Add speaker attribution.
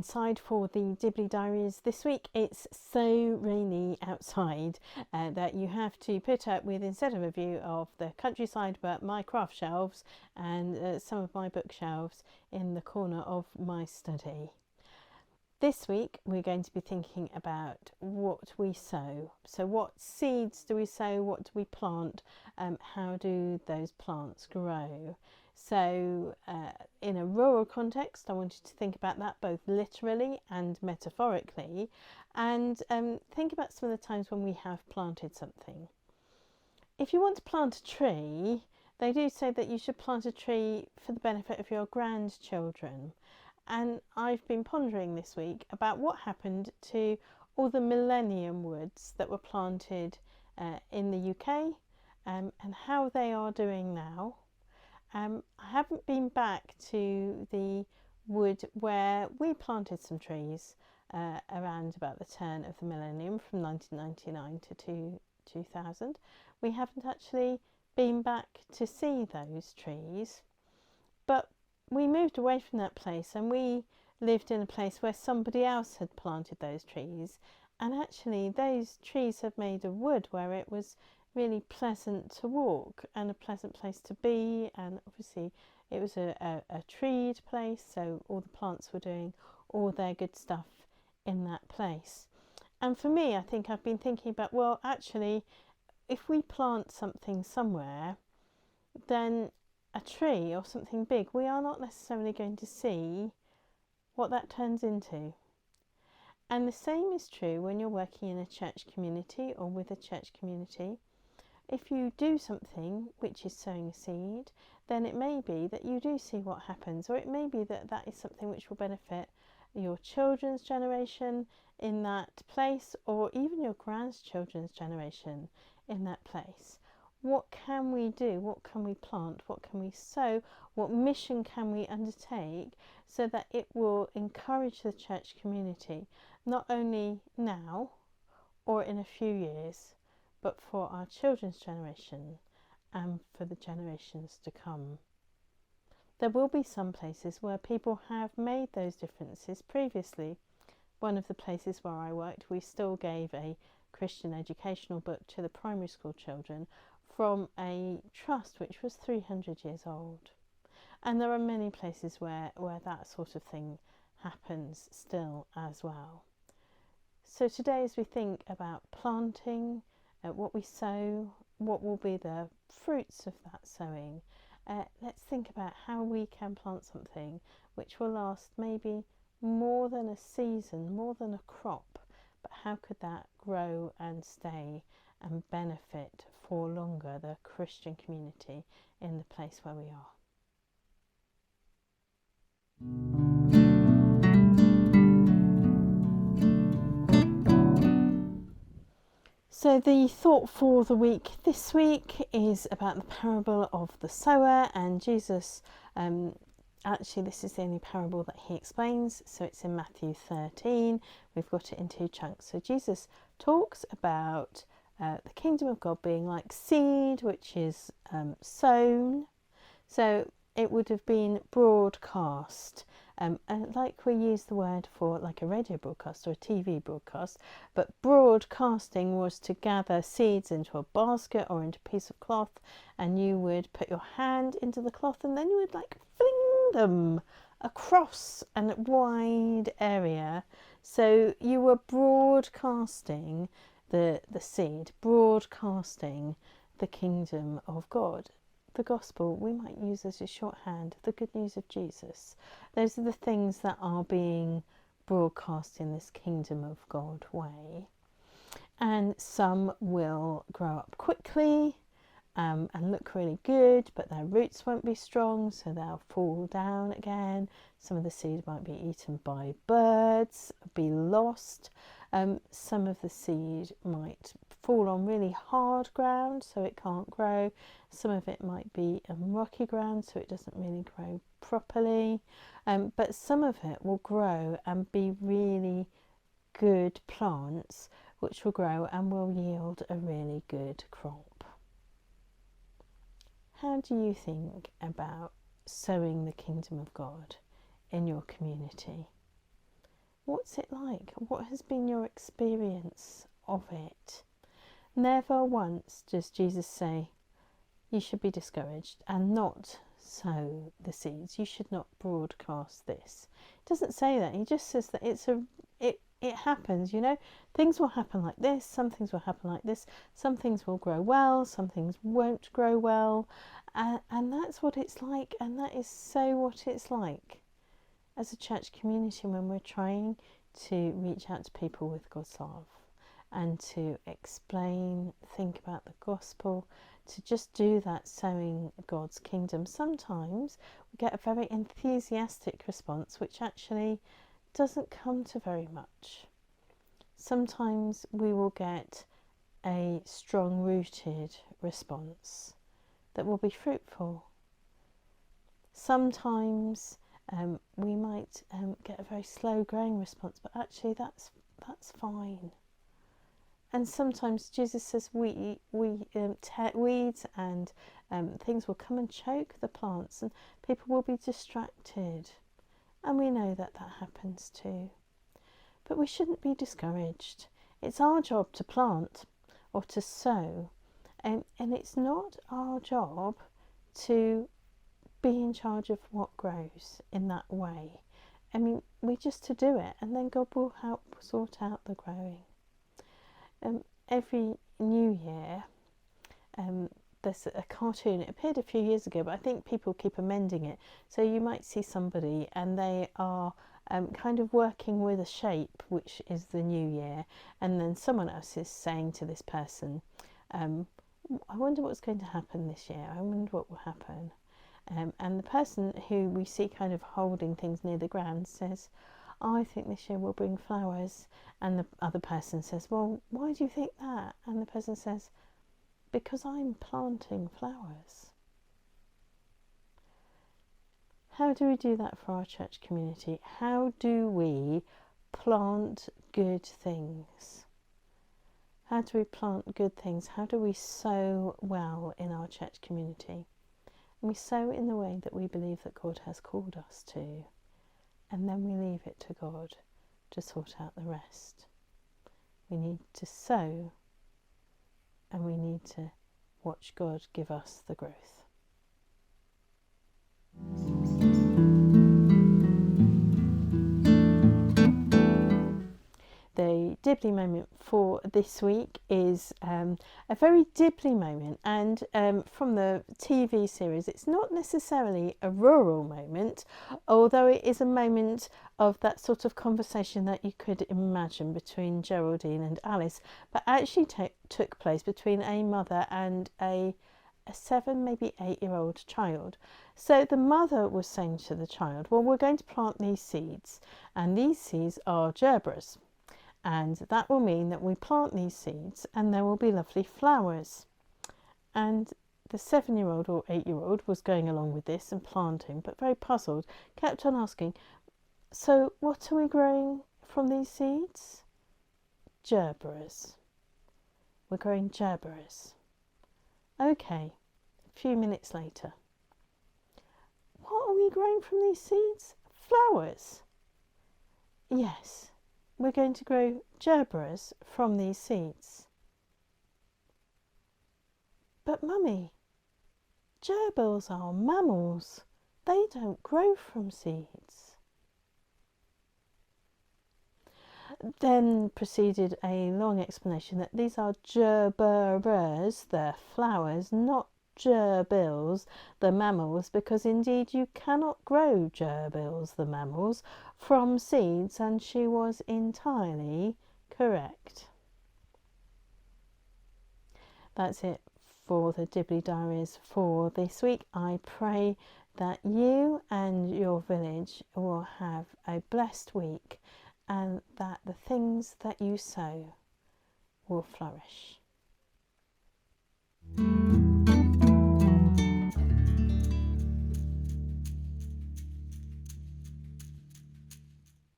Speaker 1: outside for the Dibley Diaries this week. It's so rainy outside that you have to put up with, instead of a view of the countryside, but my craft shelves and some of my bookshelves in the corner of my study. This week we're going to be thinking about what we sow. So what seeds do we sow? What do we plant? How do those plants grow? So in a rural context, I wanted to think about that both literally and metaphorically, and think about some of the times when we have planted something. If you want to plant a tree, they do say that you should plant a tree for the benefit of your grandchildren. And I've been pondering this week about what happened to all the millennium woods that were planted in the UK and how they are doing now. I haven't been back to the wood where we planted some trees around about the turn of the millennium from 1999 to 2000. We haven't actually been back to see those trees, but we moved away from that place and we lived in a place where somebody else had planted those trees, and actually those trees have made of wood where it was really pleasant to walk and a pleasant place to be, and obviously it was a treed place, so all the plants were doing all their good stuff in that place. And for me, I think I've been thinking about, well, actually if we plant something somewhere, then a tree or something big, we are not necessarily going to see what that turns into. And the same is true when you're working in a church community or with a church community. If you do something which is sowing a seed, then it may be that you do see what happens, or it may be that that is something which will benefit your children's generation in that place, or even your grandchildren's generation in that place. What can we do? What can we plant? What can we sow? What mission can we undertake so that it will encourage the church community, not only now or in a few years, but for our children's generation and for the generations to come? There will be some places where people have made those differences previously. One of the places where I worked, we still gave a Christian educational book to the primary school children from a trust which was 300 years old. And there are many places where that sort of thing happens still as well. So today, as we think about planting, what we sow, what will be the fruits of that sowing, let's think about how we can plant something which will last maybe more than a season, more than a crop, but how could that grow and stay and benefit for longer the Christian community in the place where we are. So the thought for the week this week is about the parable of the sower, and Jesus, actually this is the only parable that he explains, so it's in Matthew 13. We've got it in two chunks. So Jesus talks about the kingdom of God being like seed which is sown. So it would have been broadcast, and like we use the word for like a radio broadcast or a TV broadcast, but broadcasting was to gather seeds into a basket or into a piece of cloth, and you would put your hand into the cloth and then you would like fling them across a wide area. So you were broadcasting the seed, broadcasting the kingdom of God. The gospel we might use as a shorthand, the good news of Jesus. Those are the things that are being broadcast in this kingdom of God way. And some will grow up quickly and look really good, but their roots won't be strong, so they'll fall down again. Some of the seed might be eaten by birds, be lost. Some of the seed might fall on really hard ground, so it can't grow. Some of it might be on rocky ground, so it doesn't really grow properly. But some of it will grow and be really good plants, which will grow and will yield a really good crop. How do you think about sowing the kingdom of God in your community? What's it like? What has been your experience of it? Never once does Jesus say you should be discouraged and not sow the seeds. You should not broadcast this. He doesn't say that. He just says that it happens, you know. Things will happen like this. Some things will happen like this. Some things will grow well. Some things won't grow well. And that's what it's like. And that is so what it's like as a church community when we're trying to reach out to people with God's love and to explain, think about the gospel, to just do that sowing God's kingdom. Sometimes we get a very enthusiastic response which actually doesn't come to very much. Sometimes we will get a strong rooted response that will be fruitful. Sometimes we might get a very slow growing response, but actually that's fine. And sometimes Jesus says weeds and things will come and choke the plants and people will be distracted. And we know that happens too. But we shouldn't be discouraged. It's our job to plant or to sow. And it's not our job to be in charge of what grows in that way. I mean, we're just to do it, and then God will help sort out the growing. Every New Year, there's a cartoon. It appeared a few years ago, but I think people keep amending it. So you might see somebody and they are kind of working with a shape, which is the new year, and then someone else is saying to this person, I wonder what's going to happen this year. I wonder what will happen. And the person who we see kind of holding things near the ground says, I think this year will bring flowers. And the other person says, well, why do you think that? And the person says, because I'm planting flowers. How do we do that for our church community? How do we plant good things? How do we plant good things? How do we sow well in our church community? And we sow in the way that we believe that God has called us to, and then we leave it to God to sort out the rest. We need to sow, and we need to watch God give us the growth. The Dibley moment for this week is a very Dibley moment, and from the TV series, it's not necessarily a rural moment, although it is a moment of that sort of conversation that you could imagine between Geraldine and Alice, but actually took place between a mother and a 7, maybe 8-year-old child. So the mother was saying to the child, well, we're going to plant these seeds, and these seeds are gerbers. And that will mean that we plant these seeds and there will be lovely flowers. And the 7-year-old or 8-year-old was going along with this and planting, but very puzzled, kept on asking, so what are we growing from these seeds? Gerberas. We're growing gerberas. Okay, a few minutes later. What are we growing from these seeds? Flowers. Yes. We're going to grow gerberas from these seeds. But Mummy, gerbils are mammals. They don't grow from seeds. Then proceeded a long explanation that these are gerberas, the flowers, not gerbils, the mammals, because indeed you cannot grow gerbils, the mammals, from seeds, and she was entirely correct. That's it for the Dibley Diaries for this week. I pray that you and your village will have a blessed week and that the things that you sow will flourish.